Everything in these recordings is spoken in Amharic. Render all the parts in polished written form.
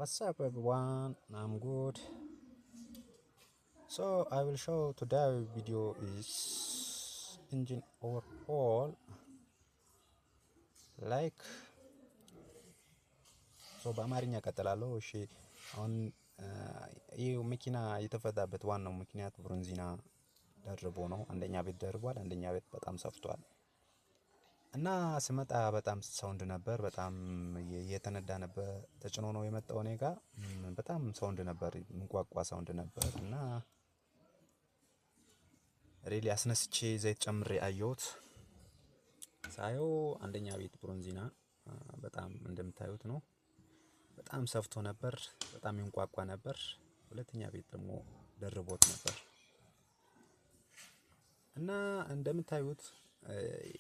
What's up everyone? I'm good. So I will show today video is engine overhaul like በአማርኛ ቀጥላለሁ። እሺ አሁን ይሄ መኪና የተፈታበት ዋናው ምክንያት ብሮንዚና ደርቦ ነው። አንደኛ ቤት ደርቧል፣ አንደኛ ቤት በጣም ሰፍቷል እና ስመጣ በጣም ሳውንድ ነበር፣ በጣም የተነዳ ነበር። ተጭኖ ነው የመጣው እኔ ጋር በጣም ሳውንድ ነበር፣ እንቋቋ ሳውንድ ነበር እና ሬሊ አስነስቼ ዘይት ጨምሬ አየሁት። ሳየው አንደኛ ቤት ብሮንዚና በጣም እንደምታዩት ነው። በጣም ሰፍቶ ነበር፣ በጣም ይንቋቋ ነበር። ሁለተኛ ቤት ደግሞ ደርቦት ነበር እና እንደምታዩት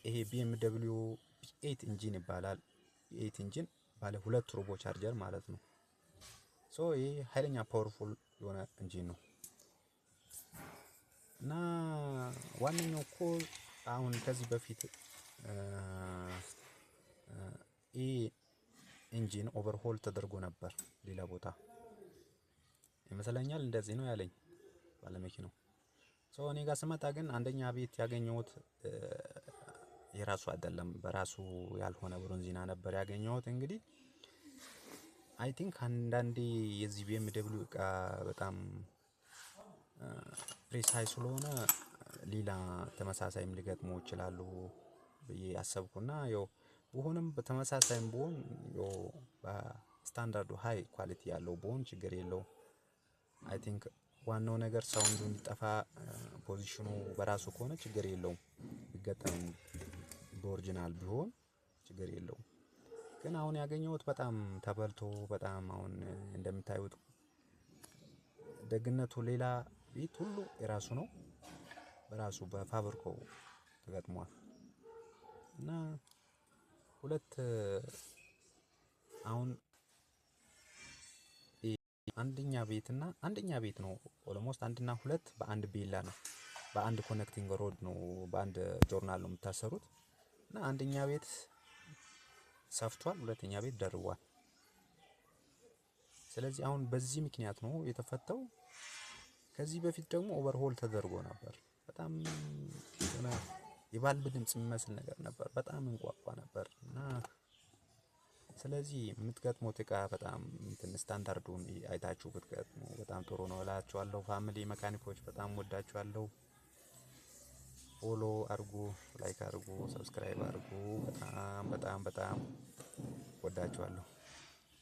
ይሄ BMW B8 ኢንጂን ይባላል። B8 ኢንጂን ባለ ሁለት ቱርቦ ቻርጀር ማለት ነው። ሶ ይሄ ኃይለኛ ፓወርፉል የሆነ ኢንጂን ነው እና ዋነኛው እኮ አሁን ከዚህ በፊት ይሄ ኢንጂን ኦቨርሆል ተደርጎ ነበር ሌላ ቦታ ይመስለኛል። እንደዚህ ነው ያለኝ ባለመኪናው። ሶ እኔ ጋር ስመጣ ግን አንደኛ ቤት ያገኘሁት የራሱ አይደለም፣ በራሱ ያልሆነ ብሮንዚና ነበር ያገኘሁት። እንግዲህ አይ ቲንክ አንዳንዴ የዚህ BMW እቃ በጣም ፕሪሳይዝ ስለሆነ ሌላ ተመሳሳይም ሊገጥመው ይችላሉ ብዬ አሰብኩና ያው ቢሆንም በተመሳሳይም ቢሆን ያው በስታንዳርዱ ሃይ ኳሊቲ ያለው ቢሆን ችግር የለውም። አይ ቲንክ ዋናው ነገር ሳውንዱ እንዲጠፋ ፖዚሽኑ በራሱ ከሆነ ችግር የለውም። ቢገጠም በኦሪጂናል ቢሆን ችግር የለውም። ግን አሁን ያገኘሁት በጣም ተበልቶ በጣም አሁን እንደምታዩት ደግነቱ ሌላ ቤት ሁሉ የራሱ ነው፣ በራሱ በፋብሪካው ተገጥሟል እና ሁለት አሁን አንደኛ ቤት ነው ኦልሞስት አንድና ሁለት በአንድ ቤላ ነው፣ በአንድ ኮኔክቲንግ ሮድ ነው፣ በአንድ ጆርናል ነው የምታሰሩት እና አንደኛ ቤት ሰፍቷል፣ ሁለተኛ ቤት ደርቧል። ስለዚህ አሁን በዚህ ምክንያት ነው የተፈተው። ከዚህ በፊት ደግሞ ኦቨርሆል ተደርጎ ነበር። በጣም የባልብ ድምጽ የሚመስል ነገር ነበር፣ በጣም እንቋቋ ነበር እና ስለዚህ የምትገጥሙት እቃ በጣም ስታንዳርዱን አይታችሁ ብትገጥሙ በጣም ጥሩ ነው እላችኋለሁ። ፋሚሊ መካኒኮች በጣም ወዳችኋለሁ። ፎሎ አድርጉ፣ ላይክ አድርጉ፣ ሰብስክራይብ አድርጉ። በጣም ወዳችኋለሁ።